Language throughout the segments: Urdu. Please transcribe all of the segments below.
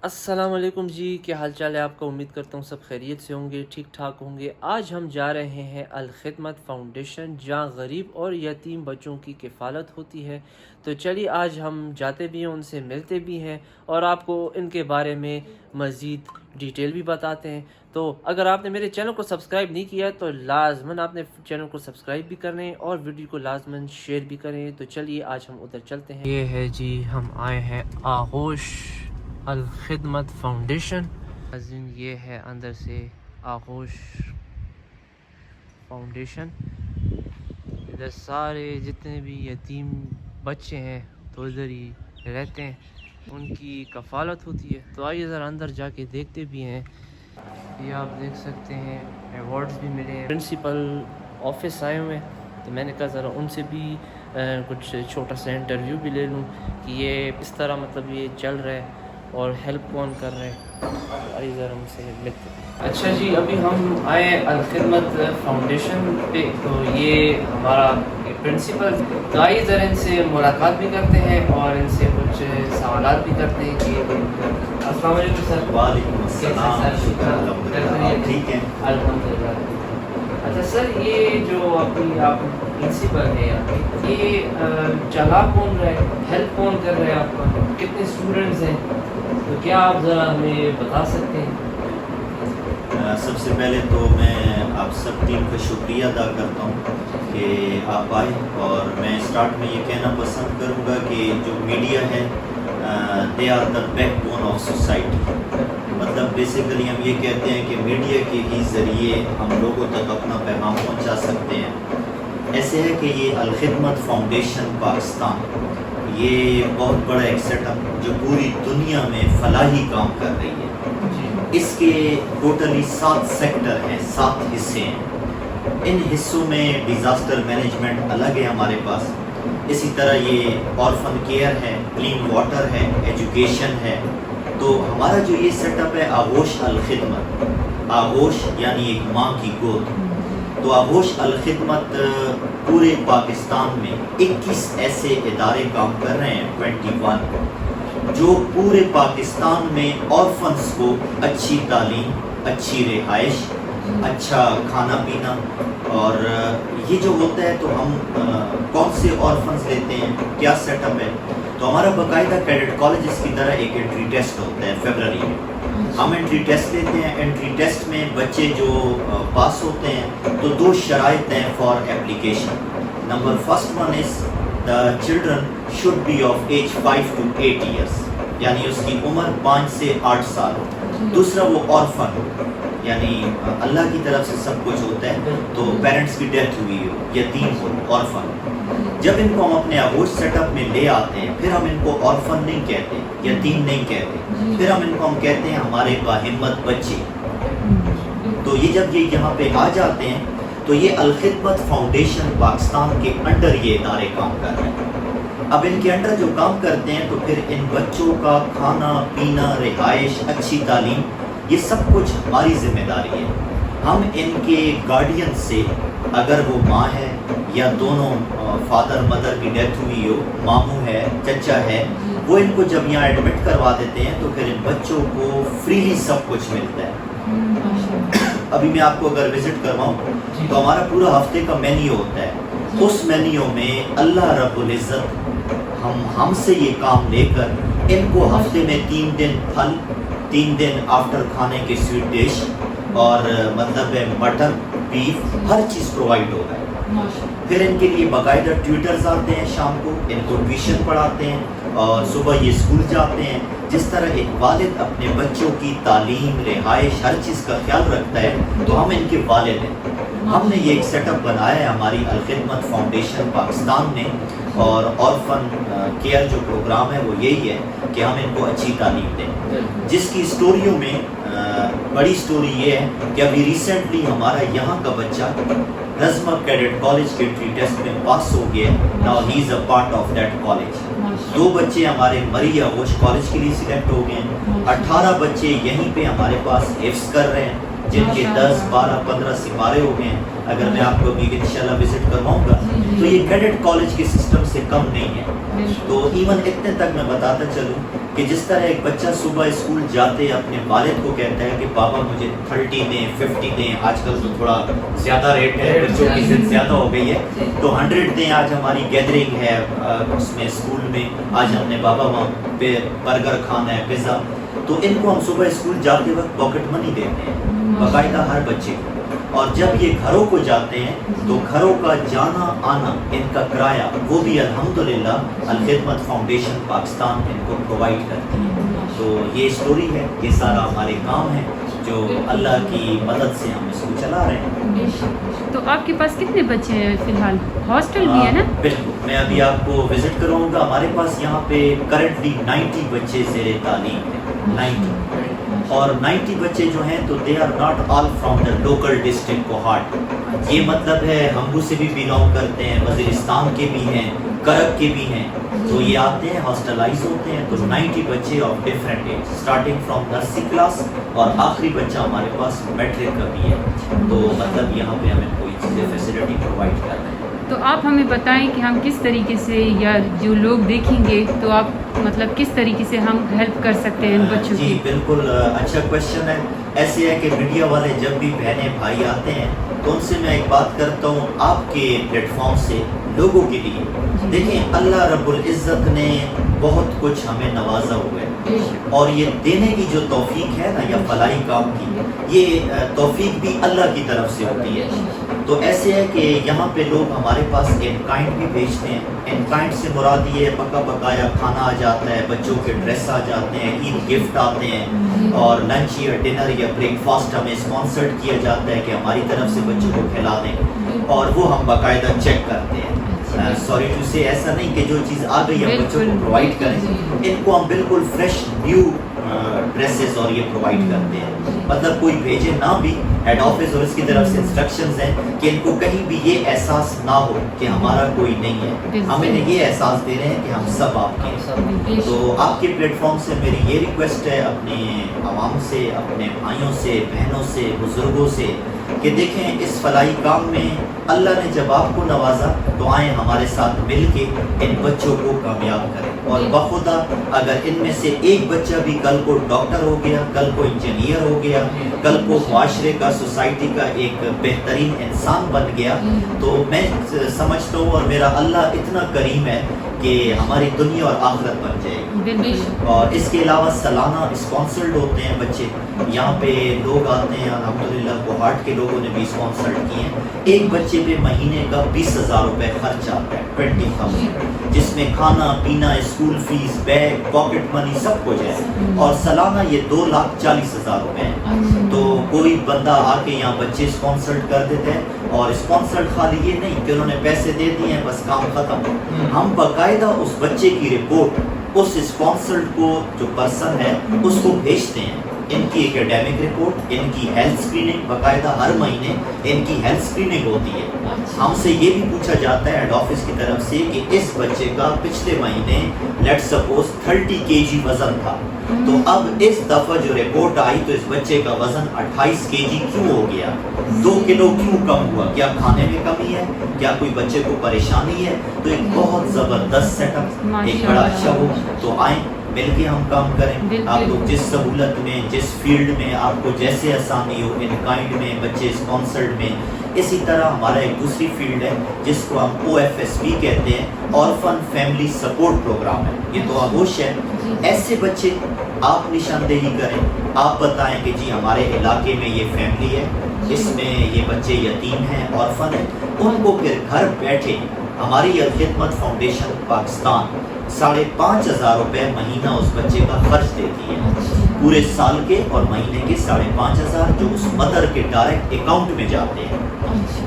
السلام علیکم جی، کیا حال چال ہے آپ کا؟ امید کرتا ہوں سب خیریت سے ہوں گے، ٹھیک ٹھاک ہوں گے۔ آج ہم جا رہے ہیں الخدمت فاؤنڈیشن، جہاں غریب اور یتیم بچوں کی کفالت ہوتی ہے۔ تو چلیے آج ہم جاتے بھی ہیں، ان سے ملتے بھی ہیں اور آپ کو ان کے بارے میں مزید ڈیٹیل بھی بتاتے ہیں۔ تو اگر آپ نے میرے چینل کو سبسکرائب نہیں کیا تو لازماً آپ نے چینل کو سبسکرائب بھی کریں اور ویڈیو کو لازماً شیئر بھی کریں۔ تو چلیے آج ہم ادھر چلتے ہیں۔ یہ ہے جی، ہم آئے ہیں آغوش الخدمت فاؤنڈیشن۔ یہ ہے اندر سے آغوش فاؤنڈیشن۔ ادھر سارے جتنے بھی یتیم بچے ہیں تو ادھر ہی رہتے ہیں، ان کی کفالت ہوتی ہے۔ تو آئیے ذرا اندر جا کے دیکھتے بھی ہیں۔ یہ آپ دیکھ سکتے ہیں ایوارڈز بھی ملے ہیں۔ پرنسپل آفس آئے ہوئے ہیں، تو میں نے کہا ذرا ان سے بھی کچھ چھوٹا سا انٹرویو بھی لے لوں کہ یہ اس طرح مطلب یہ چل رہا ہے اور ہیلپ کون کر رہے ہیں۔ آئیے ذرا ہم سے ملتے ہیں۔ اچھا جی، ابھی ہم آئے الخدمت فاؤنڈیشن پہ، تو یہ ہمارا پرنسپل، تو آئیے ذرا ان سے ملاقات بھی کرتے ہیں اور ان سے کچھ سوالات بھی کرتے ہیں کہ السلام علیکم سر۔ وعلیکم السلام، ٹھیک ہے الحمدللہ۔ اچھا سر، یہ جو ابھی آپ پرنسپل ہیں یہاں پہ، یہ چلا کون رہا ہے، ہیلپ کون کر رہا ہے آپ کا، کتنے اسٹوڈنٹس ہیں؟ تو کیا آپ ذرا ہمیں بتا سکتے ہیں؟ سب سے پہلے تو میں آپ سب ٹیم کا شکریہ ادا کرتا ہوں کہ آپ آئے، اور میں اسٹارٹ میں یہ کہنا پسند کروں گا کہ جو میڈیا ہے they are the backbone of society. مطلب بیسیکلی ہم یہ کہتے ہیں کہ میڈیا کے ہی ذریعے ہم لوگوں تک اپنا پیغام پہنچا سکتے ہیں۔ ایسے ہے کہ یہ الخدمت فاؤنڈیشن پاکستان، یہ بہت بڑا ایک سیٹ اپ جو پوری دنیا میں فلاحی کام کر رہی ہے۔ اس کے ٹوٹلی 7 سیکٹر ہیں، 7 حصے ہیں۔ ان حصوں میں ڈیزاسٹر مینجمنٹ الگ ہے ہمارے پاس، اسی طرح یہ آرفن کیئر ہے، کلین واٹر ہے، ایجوکیشن ہے۔ تو ہمارا جو یہ سیٹ اپ ہے آغوش الخدمت، آغوش یعنی ایک ماں کی گود، تو آغوش الخدمت پورے پاکستان میں 21 ایسے ادارے کام کر رہے ہیں، 21، جو پورے پاکستان میں آرفنس کو اچھی تعلیم، اچھی رہائش، اچھا کھانا پینا، اور یہ جو ہوتا ہے تو ہم کون سے آرفنس لیتے ہیں، کیا سیٹ اپ ہے، تو ہمارا باقاعدہ کیڈٹ کالجز کی طرح ایک انٹری ٹیسٹ ہوتا ہے فیبرری میں۔ ہم انٹری ٹیسٹ لیتے ہیں، انٹری ٹیسٹ میں بچے جو پاس ہوتے ہیں تو 2 شرائط ہیں for application. Number first one is the children should be of age 5 to 8 years، یعنی اس کی عمر 5 سے 8 سال ہو۔ دوسرا وہ آرفن ہو، یعنی اللہ کی طرف سے سب کچھ ہوتا ہے تو پیرنٹس کی ڈیتھ ہوئی ہو، یتیم ہو، آرفن ہو۔ جب ان کو ہم اپنے آغوش سیٹ اپ میں لے آتے ہیں، پھر ہم ان کو آرفن نہیں کہتے، یتیم نہیں کہتے، پھر ہم ان کو کہتے ہیں ہمارے باہمت بچے۔ تو یہ جب یہ یہاں پہ آ جاتے ہیں تو یہ الخدمت فاؤنڈیشن پاکستان کے انڈر یہ ادارے کام کر رہے ہیں۔ اب ان کے انڈر جو کام کرتے ہیں تو پھر ان بچوں کا کھانا پینا، رہائش، اچھی تعلیم، یہ سب کچھ ہماری ذمہ داری ہے۔ ہم ان کے گارڈین سے، اگر وہ ماں ہے یا دونوں فادر مدر کی ڈیتھ ہوئی ہو، ماموں ہے، چچا ہے، وہ ان کو جب یہاں ایڈمٹ کروا دیتے ہیں تو پھر ان بچوں کو فریلی سب کچھ ملتا ہے۔ ابھی میں آپ کو اگر وزٹ کرواؤں تو ہمارا پورا ہفتے کا مینیو ہوتا ہے، اس مینیو میں اللہ رب العزت ہم سے یہ کام لے کر ان کو ہفتے میں 3 دن پھل، 3 دن آفٹر کھانے کے سویٹ ڈش، اور مطلب مٹن، بیف، ہر چیز پرووائڈ ہو رہا ہے۔ پھر ان کے لیے باقاعدہ ٹیوٹرز آتے ہیں، شام کو ان کو ٹیوشن پڑھاتے ہیں، اور صبح یہ اسکول جاتے ہیں۔ جس طرح ایک والد اپنے بچوں کی تعلیم، رہائش، ہر چیز کا خیال رکھتا ہے تو ہم ان کے والد ہیں۔ ہم نے یہ ایک سیٹ اپ بنایا ہے ہماری الخدمت فاؤنڈیشن پاکستان نے، اور آرفن کیئر جو پروگرام ہے وہ یہی ہے کہ ہم ان کو اچھی تعلیم دیں، جس کی اسٹوریوں میں بڑی اسٹوری یہ ہے کہ ابھی ریسنٹلی ہمارا یہاں کا بچہ نظمہ کیڈٹ کالج کے انٹری ٹیسٹ میں پاس ہو گیا، now he is a part of that college. 2 بچے ہمارے مری آغوش کالج کے لیے سلیکٹ ہو گئے ہیں، 18 بچے یہیں پہ ہمارے پاس حفظ کر رہے ہیں، جن کے 10، 12، 15 سپارے ہو گئے ہیں۔ اگر میں آپ کو ابھی انشاءاللہ وزٹ کرواؤں گا تو یہ کیڈٹ کالج کے سسٹم سے کم نہیں ہے۔ تو ایون اتنے تک میں بتاتا چلوں کہ جس طرح ایک بچہ صبح اسکول جاتے اپنے والد کو کہتا ہے کہ پاپا مجھے 30 دیں 50 دیں، آج کل تو تھوڑا زیادہ ریٹ ہے، بچوں کی ضد زیادہ ہو گئی ہے، تو 100 دیں، آج ہماری گیدرنگ ہے اس میں اسکول میں، آج ہم نے بابا وہاں پہ برگر کھانا ہے، پیزا، تو ان کو ہم صبح اسکول جاتے وقت پاکٹ منی دیتے ہیں باقاعدہ ہر بچے کو، اور جب یہ گھروں کو جاتے ہیں تو گھروں کا جانا آنا ان کا کرایہ وہ بھی الحمدللہ الخدمت فاؤنڈیشن پاکستان ان کو پرووائڈ کرتی ہے. تو یہ اسٹوری ہے، یہ سارا ہمارے کام ہے جو اللہ کی مدد سے ہم اس کو چلا رہے ہیں. تو آپ کے پاس کتنے بچے ہیں فی الحال؟ ہاسٹل بھی ہے نا؟ بالکل، میں ابھی آپ کو وزٹ کروں گا. ہمارے پاس یہاں پہ کرنٹلی 90 بچے زیر تعلیم ہیں، 90، اور 90 بچے جو ہیں تو they are not all from the local district Kohat. یہ مطلب ہے ہمبو سے بھی بلانگ کرتے ہیں، وزیرستان کے بھی ہیں، کرک کے بھی ہیں، تو یہ آتے ہیں ہاسٹلائز ہوتے ہیں. تو 90 بچے of different age starting from nursery class, اور آخری بچہ ہمارے پاس میٹرک کا بھی ہے. تو مطلب یہاں پہ ہمیں کوئی چیزیں فیسلٹی پرووائڈ کر رہے ہیں. تو آپ ہمیں بتائیں کہ ہم کس طریقے سے، یا جو لوگ دیکھیں گے تو آپ مطلب کس طریقے سے ہم ہیلپ کر سکتے ہیں ان بچوں کی؟ جی بالکل اچھا کویشچن ہے. ایسے ہے کہ میڈیا والے جب بھی بہنیں بھائی آتے ہیں تو ان سے میں ایک بات کرتا ہوں، آپ کے پلیٹ فارم سے لوگوں کے لیے دیکھیں، اللہ رب العزت نے بہت کچھ ہمیں نوازا ہوا ہے، اور یہ دینے کی جو توفیق ہے نا یا فلاحی کام کی، یہ توفیق بھی اللہ کی طرف سے ہوتی ہے. تو ایسے ہے کہ یہاں پہ لوگ ہمارے پاس ان کائنڈ بھی بیچتے ہیں. ان کائنڈ سے مراد یہ پکا پکایا کھانا آ جاتا ہے، بچوں کے ڈریس آ جاتے ہیں، عید گفٹ آتے ہیں، اور لنچ یا ڈنر یا بریک فاسٹ ہمیں اسپانسرڈ کیا جاتا ہے کہ ہماری طرف سے بچوں کو کھلا دیں، اور وہ ہم باقاعدہ چیک کرتے ہیں. سوری ٹو سے ایسا نہیں کہ جو چیز آ گئی ہم بچوں کو پرووائڈ کریں، ان کو ہم بالکل فریش نیو ڈریسز اور یہ پرووائڈ کرتے ہیں. مطلب کوئی بھیجے نہ بھی، ہیڈ آفس اور اس کی طرف سے انسٹرکشنز ہیں کہ ان کو کہیں بھی یہ احساس نہ ہو کہ ہمارا کوئی نہیں ہے، ہم انہیں یہ احساس دے رہے ہیں کہ ہم سب آپ کے ہیں. تو آپ کے پلیٹ فارم سے میری یہ ریکویسٹ ہے اپنے عوام سے، اپنے بھائیوں سے، بہنوں سے، بزرگوں سے، کہ دیکھیں اس فلاحی کام میں اللہ نے جب آپ کو نوازا تو آئیں ہمارے ساتھ مل کے ان بچوں کو کامیاب کریں. اور بخدا اگر ان میں سے ایک بچہ بھی کل کو ڈاکٹر ہو گیا، کل کو انجینئر ہو گیا، کل کو معاشرے کا، سوسائٹی کا ایک بہترین انسان بن گیا، تو میں سمجھتا ہوں اور میرا اللہ اتنا کریم ہے کہ ہماری دنیا اور آخرت بن جائے گی. اور اس کے علاوہ سالانہ اسپانسرڈ ہوتے ہیں بچے، یہاں پہ لوگ آتے ہیں الحمدللہ، کوہاٹ کے لوگوں نے بھی اسپانسرڈ کیے ہیں. ایک بچے پہ مہینے کا 20,000 روپے خرچ آتا ہے، 20,000، جس میں کھانا پینا، school fees, bag, pocket money سب کچھ ہے، اور سالانہ یہ 2,40,000 روپے ہیں. تو کوئی بندہ آ کے یہاں بچے اسپانسرڈ کر دیتے ہیں، اور اسپانسرڈ خالی یہ نہیں کہ انہوں نے پیسے دے دیے ہیں بس کام ختم. ہم باقاعدہ اس بچے کی رپورٹ اس اسپانسرڈ کو جو پرسن ہے اس کو بھیجتے ہیں، ان کی اکیڈیمک رپورٹ، ان کی ہیلتھ اسکریننگ، باقاعدہ ہر مہینے ان کی ہیلتھ اسکریننگ ہوتی ہے. ہم سے یہ بھی پوچھا جاتا ہے ہیڈ آفس کی طرف سے کہ اس بچے کا پچھلے مہینے لیٹ سپوز 30 kg وزن تھا، تو اب اس دفعہ جو رپورٹ آئی تو اس بچے کا وزن 28 kg کیوں ہو گیا، 2 کلو کیوں کم ہوا، کیا کھانے میں کمی ہے، کیا کوئی بچے کو پریشانی ہے. تو ایک بہت زبردست سیٹ اپ، ایک بڑا اچھا ہو. تو آئیں مل کے ہم کام کریں. آپ لوگ جس سہولت میں، جس فیلڈ میں آپ کو جیسے آسانی ہو، ان کائنڈ میں، بچے اسپانسرڈ میں. اسی طرح ہمارا ایک دوسری فیلڈ ہے جس کو ہم OFSP کہتے ہیں، آرفن فیملی سپورٹ پروگرام ہے. یہ تو آغوش ہے. ایسے بچے آپ نشاندہی کریں، آپ بتائیں کہ جی ہمارے علاقے میں یہ فیملی ہے، اس میں یہ بچے یتیم ہیں، آرفن ہیں. ان کو پھر گھر بیٹھے ہماری الخدمت فاؤنڈیشن پاکستان 5,500 روپے مہینہ اس بچے کا خرچ دیتی ہے، پورے سال کے اور مہینے کے 5,500 جو اس مدر کے ڈائریکٹ اکاؤنٹ میں جاتے ہیں.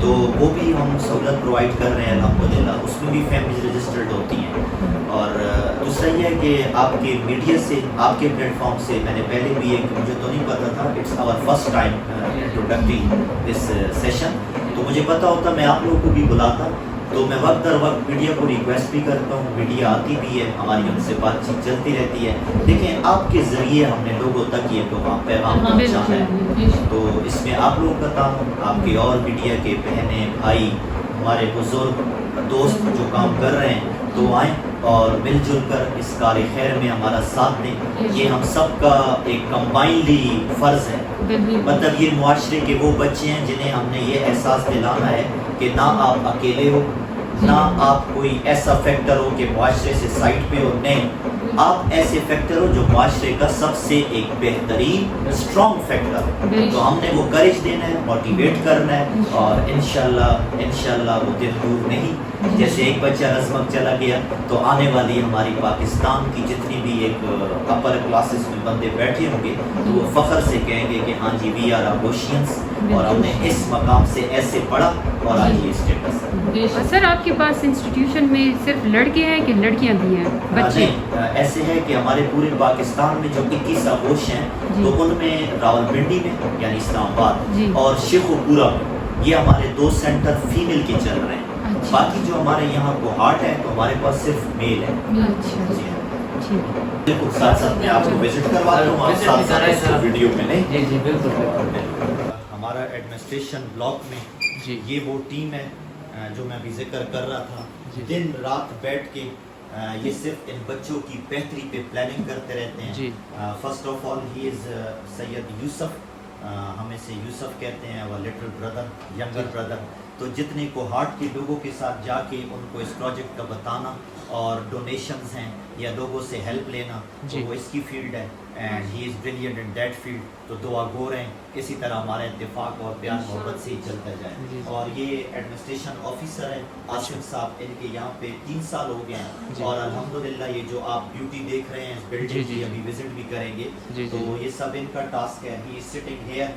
تو وہ بھی ہم سہولت پرووائڈ کر رہے ہیں الحمدللہ. اس میں بھی فیملیز رجسٹرڈ ہوتی ہیں. اور دوسرا یہ ہے کہ آپ کے میڈیا سے، آپ کے پلیٹ فارم سے، میں نے پہلے بھی ایک، مجھے تو نہیں پتا تھا، it's our first time introducing this session, تو مجھے پتا ہوتا میں آپ لوگوں کو بھی بلاتا. تو میں وقت در وقت میڈیا کو ریکویسٹ بھی کرتا ہوں، میڈیا آتی بھی ہے، ہماری ان سے بات چیت چلتی رہتی ہے. دیکھیں آپ کے ذریعے ہم نے لوگوں تک یہ پیغام پہنچانا ہے. تو اس میں آپ لوگوں کا کام، آپ کے اور میڈیا کے بہنیں، بھائی، ہمارے بزرگ، دوست جو کام کر رہے ہیں، تو آئیں اور مل جل کر اس کار خیر میں ہمارا ساتھ دیں. یہ ہم سب کا ایک کمبائنلی فرض ہے. مطلب یہ معاشرے کے وہ بچے ہیں جنہیں ہم نے یہ احساس دلانا ہے کہ نہ آپ اکیلے ہو, نہ آپ کوئی ایسا فیکٹر ہو کہ معاشرے سے سائڈ پہ ہو. نہیں, آپ ایسے فیکٹر ہو جو معاشرے کا سب سے ایک بہترین اسٹرانگ فیکٹر. تو ہم نے وہ کریج دینا ہے, موٹیویٹ کرنا ہے, اور انشاءاللہ وہ دن دور نہیں. جیسے ایک بچہ رزمک چلا گیا تو آنے والی ہماری پاکستان کی جتنی بھی ایک اپر کلاسز میں بندے بیٹھے ہوں گے تو وہ فخر سے کہیں گے کہ ہاں جی وی آر آگوشینس, اور ہم نے اس مقام سے ایسے پڑھا اور آج یہ اسٹیٹس ہے. سر آپ کے پاس انسٹیٹیوشن میں صرف لڑکے ہیں کہ لڑکیاں بھی ہیں بچے؟ ایسے ہے کہ ہمارے پورے پاکستان میں جو 21 آغوش ہیں تو ان میں راولپنڈی میں یعنی اسلام آباد اور شیخوپورہ میں یہ ہمارے 2 سینٹر فیمیل کے چل رہے ہیں. باقی جو ہمارے یہاں کوہارٹ ہے تو ہمارے پاس صرف میل ہے. بالکل ساتھ ساتھ میں آپ کو وزٹ کرواتا ہوں, آپ ساتھ ساتھ ویڈیو میں نہیں. جی بالکل. ہمارا ایڈمنسٹریشن بلاک میں یہ وہ ٹیم ہے جو میں ابھی ذکر کر رہا تھا. دن رات بیٹھ کے یہ صرف ان بچوں کی بہتری پہ پلاننگ کرتے رہتے ہیں. فرسٹ آف آل ہی از سید یوسف, ہمیں سے یوسف کہتے ہیں, وہ لٹل بردر, ینگر بردر. تو جتنے کوہارٹ کے لوگوں کے ساتھ جا کے ان کو اس پروجیکٹ کا بتانا اور ڈونیشنز ہیں یا لوگوں سے ہیلپ لینا, تو وہ اس کی فیلڈ ہے. And he is brilliant in that field. تو دعا گو رہے ہیں اسی طرح ہمارا اتفاق اور پیار محبت سے ہی چلتا جائے. اور یہ ایڈمنسٹریشن آفیسر ہیں آصف صاحب, ان کے یہاں پہ 3 سال ہو گئے ہیں, اور الحمدللہ یہ جو آپ بیوٹی دیکھ رہے ہیں اس بلڈنگ کی ابھی وزٹ بھی کریں گے, تو یہ سب ان کا ٹاسک ہے. ہی از سٹنگ ہیئر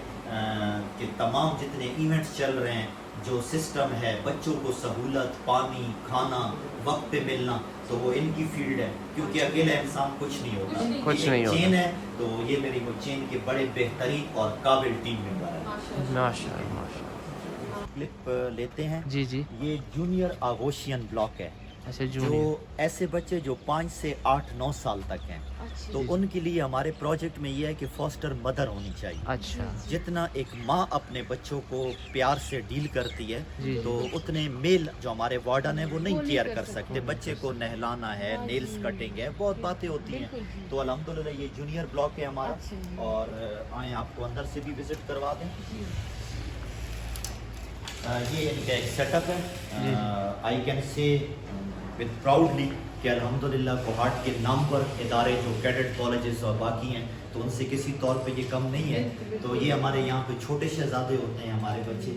کہ تمام جتنے ایونٹس چل رہے ہیں, جو سسٹم ہے بچوں کو سہولت, پانی, کھانا, وقت پہ ملنا, تو وہ ان کی فیلڈ ہے. کیونکہ اکیلا انسان کچھ نہیں ہوتا, یہ چین ہے. تو یہ میری وہ چین کے بڑے بہترین اور قابل ٹیم ممبر ہیں. ماشاءاللہ. کلپ لیتے ہیں. جی یہ جونیئر آغوشین بلاک ہے. جو ایسے بچے جو 5 سے 8-9 سال تک ہیں, تو ان کے لیے ہمارے پروجیکٹ میں یہ ہے کہ فاسٹر مدر ہونی چاہیے. اچھا. جتنا ایک ماں اپنے بچوں کو پیار سے ڈیل کرتی ہے تو اتنے میل جو ہمارے وارڈن ہیں وہ نہیں کیئر کر سکتے. بچے کو نہلانا ہے, نیلز کٹنگ ہے, بہت باتیں ہوتی ہیں. تو الحمدللہ یہ جونیئر بلاک ہے ہمارا, اور آئیں آپ کو اندر سے بھی وزٹ کروا دیں. یہ ان کا ایک سیٹ اپ ہے. I can say with proudly کہ الحمدللہ کوہارٹ کے نام پر ادارے جو کیڈٹ کالجز اور باقی ہیں تو ان سے کسی طور پہ یہ کم نہیں ہے. تو یہ ہمارے یہاں پہ چھوٹے شہزادے ہوتے ہیں ہمارے بچے,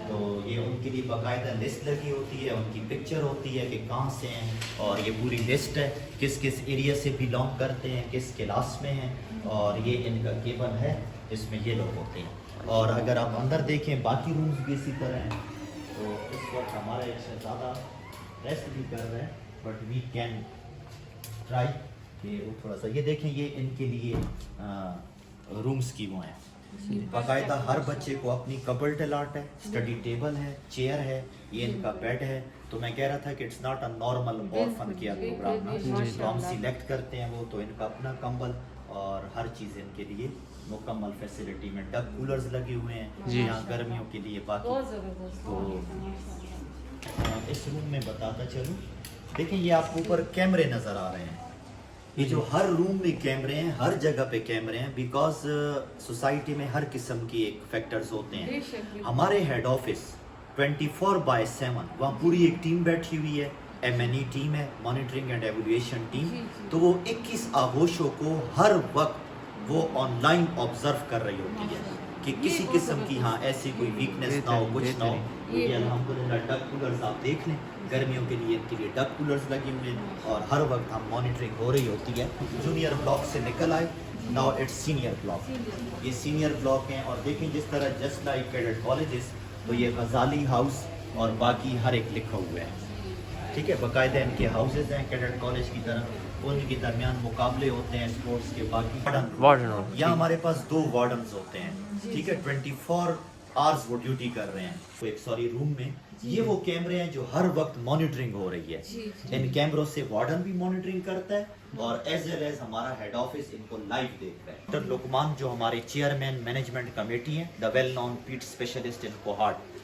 تو یہ ان کے لیے باقاعدہ لسٹ لگی ہوتی ہے, ان کی پکچر ہوتی ہے کہ کہاں سے ہیں, اور یہ پوری لسٹ ہے کس کس ایریا سے بلانگ کرتے ہیں, کس کلاس میں ہیں, اور یہ ان کا کیبن ہے جس میں یہ لوگ ہوتے ہیں. اور اگر آپ اندر دیکھیں باقی رومز بھی اسی طرح ہیں. تو اس وقت ہمارا ایک شہزادہ ریسٹ بھی کر رہے ہیں, بٹ وی کین ٹرائی کہ وہ تھوڑا سا یہ دیکھیں. یہ ان کے لیے رومز کی وہ ہیں. باقاعدہ ہر بچے کو اپنی کبرڈ الاٹ ہے, اسٹڈی ٹیبل ہے, چیئر ہے, یہ ان کا بیڈ ہے. تو میں کہہ رہا تھا کہ اٹس ناٹ اے نارمل اورفن کیا پروگرام نا, تو ہم سلیکٹ کرتے ہیں وہ, تو ان کا اپنا کمبل اور ہر چیز ان کے لیے مکمل فیسلٹی میں. ڈب کولرز لگے ہوئے ہیں یہاں گرمیوں کے لیے. باقی تو اس روم میں بتاتا چلوں, دیکھیں یہ آپ کو اوپر کیمرے نظر آ رہے ہیں. یہ جو ہر روم میں کیمرے ہیں, ہر جگہ پہ کیمرے ہیں, بیکاز سوسائٹی میں ہر قسم کی ایک فیکٹرز ہوتے ہیں. ہمارے ہیڈ آفس 24/7 وہاں پوری ایک ٹیم بیٹھی ہوئی ہے, M&E ٹیم ہے, مانیٹرنگ اینڈ ایویلویشن ٹیم. تو وہ 21 آغوشوں کو ہر وقت وہ آن لائن آبزرو کر رہی ہوتی ہے کہ کسی قسم کی ہاں ایسی کوئی ویکنیس نہ ہو, کچھ نہ ہو. یہ الحمدللہ ڈک کولرز آپ دیکھ لیں, گرمیوں کے لیے ان کے لیے ڈک کولرز لگے ہوئے ہیں, اور ہر وقت ہم مانیٹرنگ ہو رہی ہوتی ہے. جونیئر بلاک سے نکل آئے, ناؤ اٹس سینئر بلاک. یہ سینئر بلاک ہیں, اور دیکھیں جس طرح جسٹ لائک کیڈٹ کالجز, تو یہ غزالی ہاؤس اور باقی ہر ایک لکھا ہوا ہے. ٹھیک ہے, باقاعدہ ان کے ہاؤسز ہیں کیڈٹ کالج کی طرح, ان کے درمیان مقابلے ہوتے ہیں اسپورٹس کے. باقی یہاں ہمارے پاس 2 وارڈنز ہوتے ہیں. ٹھیک ہے, 24 آورز وہ ڈیوٹی کر رہے ہیں. تو ایک روم میں یہ وہ کیمرے ہیں جو ہر وقت مانیٹرنگ ہو رہی ہے. ان کیمروں سے وارڈن بھی مانیٹرنگ کرتا ہے, اور ایز ویل ایز ہمارا ہیڈ آفس ان کو لائیو دیکھ رہا ہے. ڈاکٹر لقمان جو ہمارے چیئرمین مینجمنٹ کمیٹی ہیں, دا well known pet specialist in کوہارٹ,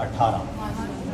18,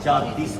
4:30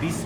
20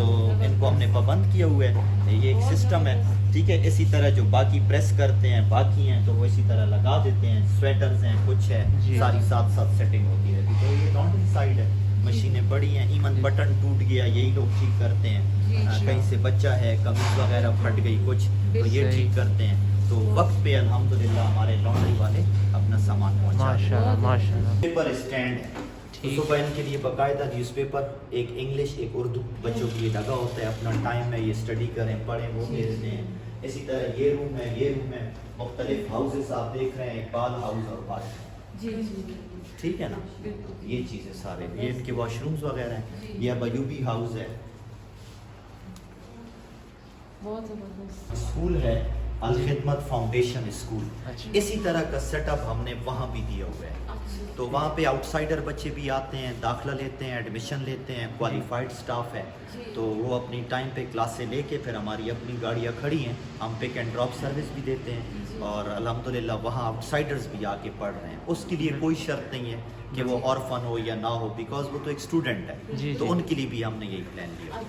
سو ان کو ہم نے پابند کیا ہوا ہے، یہ ایک سسٹم ہے، ٹھیک ہے. اسی طرح جو باقی پریس کرتے ہیں باقی ہیں تو وہ اسی طرح لگا دیتے ہیں. سویٹرز ہیں، کچھ ہے، ساری ساتھ ساتھ سیٹنگ ہوتی رہتی. تو یہ لانڈری سائڈ ہے، مشینیں پڑی ہیں، ایون بٹن ٹوٹ گیا یہی لوگ ٹھیک کرتے ہیں. کہیں سے بچہ ہے، قمیض وغیرہ پھٹ گئی کچھ تو یہ ٹھیک کرتے ہیں. تو وقت پہ الحمدللہ ہمارے لانڈری والے اپنا سامان پہنچا رہے ہیں. ماشاءاللہ. پیپر اسٹینڈ ہے، صبح ان کے لیے باقاعدہ نیوز پیپر، ایک انگلش ایک اردو بچوں کے لیے لگا ہوتا ہے. اپنا ٹائم ہے، یہ اسٹڈی کریں پڑھیں وہ بھیجتے ہیں. اسی طرح یہ روم ہے، مختلف ہاؤسز آپ دیکھ رہے ہیں، اقبال ہاؤس اور بات، ٹھیک ہے نا. یہ چیزیں سارے یہ ان کے واش رومز وغیرہ ہیں. یہ اب ایوبی ہاؤس ہے. اسکول ہے الخدمت فاؤنڈیشن اسکول. اسی طرح کا سیٹ اپ ہم نے وہاں بھی دیا ہوا ہے. تو وہاں پہ آؤٹ سائڈر بچے بھی آتے ہیں، داخلہ لیتے ہیں، ایڈمیشن لیتے ہیں. کوالیفائڈ سٹاف ہے تو وہ اپنی ٹائم پہ کلاسیں لے کے پھر ہماری اپنی گاڑیاں کھڑی ہیں، ہم پک اینڈ ڈراپ سروس بھی دیتے ہیں. اور الحمدللہ وہاں آؤٹ سائڈرز بھی آ کے پڑھ رہے ہیں. اس کے لیے کوئی شرط نہیں ہے کہ وہ آرفن ہو یا نہ ہو، بیکاز وہ تو ایک اسٹوڈنٹ ہے. تو ان کے لیے بھی ہم نے یہی پلان لیا.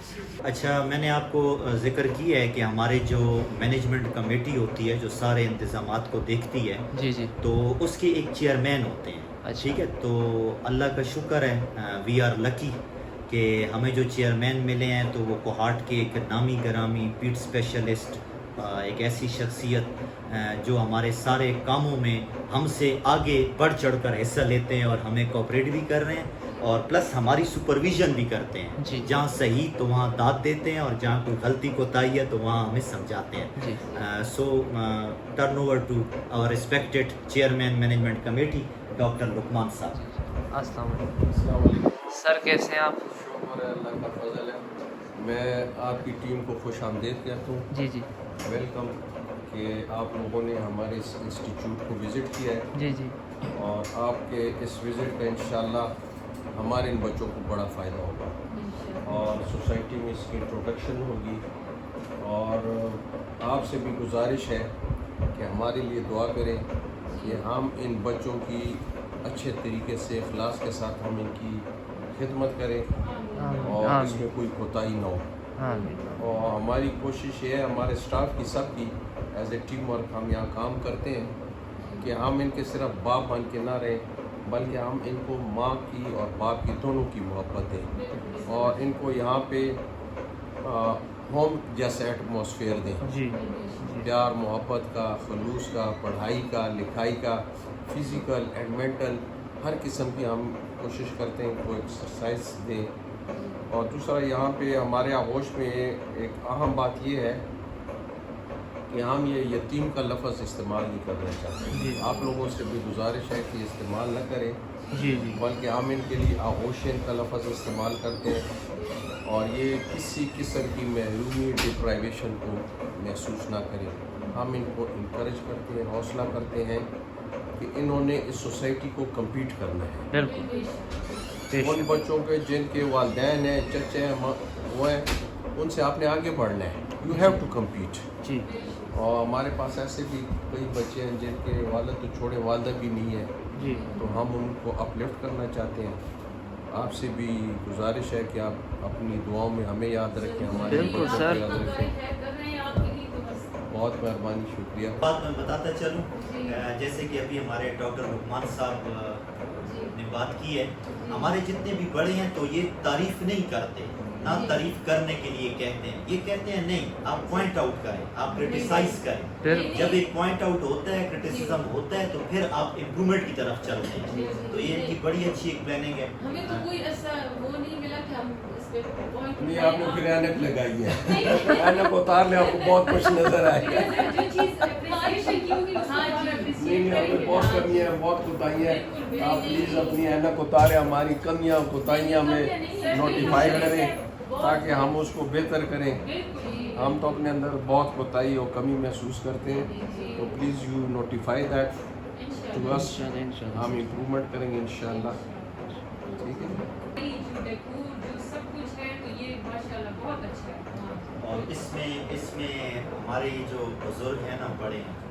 اچھا، میں نے آپ کو ذکر کیا ہے کہ ہمارے جو مینجمنٹ کمیٹی ہوتی ہے جو سارے انتظامات کو دیکھتی ہے، تو اس کے ایک چیئرمین ہوتے ہیں. ٹھیک ہے، تو اللہ کا شکر ہے، وی آر لکی کہ ہمیں جو چیئرمین ملے ہیں تو وہ کوہاٹ کے ایک نامی گرامی پیٹ اسپیشلسٹ، ایک ایسی شخصیت جو ہمارے سارے کاموں میں ہم سے آگے بڑھ چڑھ کر حصہ لیتے ہیں اور ہمیں کوآپریٹ بھی کر رہے ہیں اور پلس ہماری سپرویژن بھی کرتے ہیں. جہاں صحیح تو وہاں داد دیتے ہیں اور جہاں کوئی غلطی کوتاہی ہے تو وہاں ہمیں سمجھاتے ہیں. So turn over to our respected chairman management committee doctor Luqman sahab. السلام علیکم سر، کیسے ہیں آپ؟ شکر ہے، اللہ کا فضل ہے. میں آپ کی ٹیم کو خوش آمدید کہتا ہوں. جی ویلکم کہ آپ لوگوں نے ہمارے اس انسٹیٹیوٹ کو وزٹ کیا ہے. جی اور آپ کے اس وزٹ کا انشاءاللہ ہمارے ان بچوں کو بڑا فائدہ ہوگا اور سوسائٹی میں اس کی انٹروڈکشن ہوگی. اور آپ سے بھی گزارش ہے کہ ہمارے لیے دعا کریں کہ ہم ان بچوں کی اچھے طریقے سے اخلاص کے ساتھ ہم ان کی خدمت کریں اور اس میں کوئی کوتاہی نہ ہو. اور ہماری کوشش یہ ہے، ہمارے اسٹاف کی سب کی ایز اے ٹیم ورک ہم یہاں کام کرتے ہیں کہ ہم ان کے صرف باپ بن کے نہ رہیں بلکہ ہم ان کو ماں کی اور باپ کی دونوں کی محبت دیں اور ان کو یہاں پہ ہوم جیسا ایٹماسفیئر دیں. پیار محبت کا، خلوص کا، پڑھائی کا، لکھائی کا، فزیکل اینڈ مینٹل ہر قسم کی ہم کوشش کرتے ہیں کو ایکسرسائز دیں. اور دوسرا یہاں پہ ہمارے آغوش میں ایک اہم بات یہ ہے کہ ہم یہ یتیم کا لفظ استعمال نہیں کرنا چاہتے. آپ لوگوں سے بھی گزارش ہے کہ استعمال نہ کریں، بلکہ ہم ان کے لیے آغوشین کا لفظ استعمال کرتے ہیں اور یہ کسی قسم کی محرومی ڈپرائیویشن کو محسوس نہ کریں. ہم ان کو انکریج کرتے ہیں، حوصلہ کرتے ہیں کہ انہوں نے اس سوسائٹی کو کمپیٹ کرنا ہے. بالکل. ان بچوں کے جن کے والدین ہیں، چچے ہیں، وہ ہیں، ان سے آپ نے آگے بڑھنا ہے. You have to compete. اور ہمارے پاس ایسے بھی کئی بچے ہیں جن کے والد تو چھوڑے والدہ بھی نہیں ہے، تو ہم ان کو اپلفٹ کرنا چاہتے ہیں. آپ سے بھی گزارش ہے کہ آپ اپنی دعاؤں میں ہمیں یاد رکھیں، ہمارے بچوں کو یاد رکھیں. بہت مہربانی، شکریہ. بات میں بتاتا چلوں، جیسے کہ ابھی ہمارے ڈاکٹر لقمان صاحب نے بات کی ہے، ہمارے جتنے بھی بڑے ہیں تو یہ تعریف نہیں کرتے، نہ تعریف کرنے کے لیے کہتے ہیں. یہ کہتے ہیں نہیں، آپ پوائنٹ آؤٹ کریں، آپ کرٹیسائز کریں. جب ایک پوائنٹ آؤٹ ہوتا ہے، کرٹیسزم ہوتا ہے، تو پھر آپ امپرومنٹ کی طرف چلتے ہیں. تو یہ ان کی بڑی اچھی ایک پلاننگ ہے. ہمیں تو کوئی ایسا وہ نہیں ملا کہ ہم اس پہ پوائنٹ نہیں. آپ نے پھر اینک لگائی ہے، اینک اتار لیں، آپ کو بہت کچھ نظر آئے گا. جو چیز اپریشیشن کی ہوگی اس کو نہیں، آپ نے بہت کمی ہے، بہت کوتاہی ہے. آپ پلیز اپنی اینک اتاریں، ہماری کمیاں کوتاہیاں میں نوٹیفائی کریں تاکہ ہم اس کو بہتر کریں. ہم تو اپنے اندر بہت کوتاہی اور کمی محسوس کرتے ہیں، تو please you notify that to us. ہم امپرومنٹ کریں گے انشاءاللہ. ٹھیک ہے. جو سب کچھ ہے تو یہ ماشاءاللہ بہت اچھا ہے. اور اس میں ہمارے جو بزرگ ہیں نا، بڑے ہیں،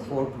4 to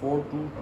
4 to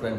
12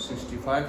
65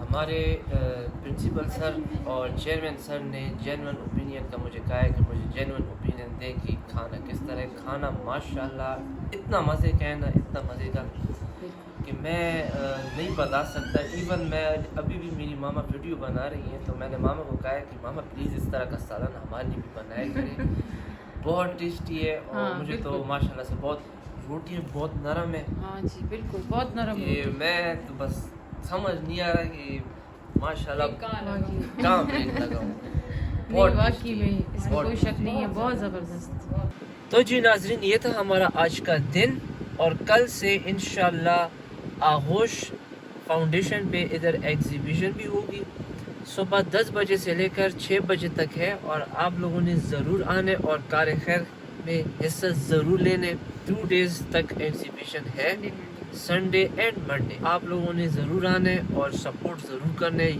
ہمارے پرنسپل سر اور چیئرمین سر نے جینون اوپینین کا مجھے کہا ہے کہ مجھے جینون اوپینین دے کہ کھانا کس طرح ہے. کھانا ماشاءاللہ اتنا مزے کا ہے نا، اتنا مزے کا کہ میں نہیں بتا سکتا. ایون میں ابھی بھی میری ماما ویڈیو بنا رہی ہیں تو میں نے ماما کو کہا ہے کہ ماما پلیز اس طرح کا سالن ہمارے لیے بھی بنایا کریں. بہت ٹیسٹی ہے اور مجھے تو ماشاءاللہ سے بہت روٹی بہت نرم ہے. ہاں جی بالکل بہت نرم کہ میں تو بس سمجھ نہیں آ رہا کہ ماشاءاللہ ہے. کہاں بریک لگاؤں. واقعی میں اس میں کوئی شک نہیں ہے، بہت زبردست. تو جی ناظرین، یہ تھا ہمارا آج کا دن، اور کل سے انشاءاللہ آغوش فاؤنڈیشن پہ ادھر ایگزیبیشن بھی ہوگی. صبح 10 بجے سے لے کر 6 بجے تک ہے، اور آپ لوگوں نے ضرور آنے اور کار خیر میں حصہ ضرور لینے. 2 days تک ایگزیبیشن ہے، سنڈے اینڈ منڈے. آپ لوگوں نے ضرور آنے اور سپورٹ ضرور کرنے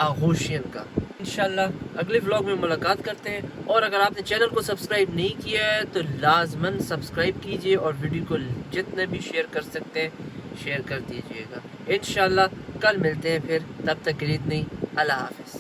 آغوشین کا. انشاءاللہ اگلے ولاگ میں ملاقات کرتے ہیں، اور اگر آپ نے چینل کو سبسکرائب نہیں کیا ہے تو لازماً سبسکرائب کیجئے اور ویڈیو کو جتنے بھی شیئر کر سکتے ہیں شیئر کر دیجئے گا. انشاءاللہ کل ملتے ہیں پھر، تب تک کے لیے اتنی. اللہ حافظ.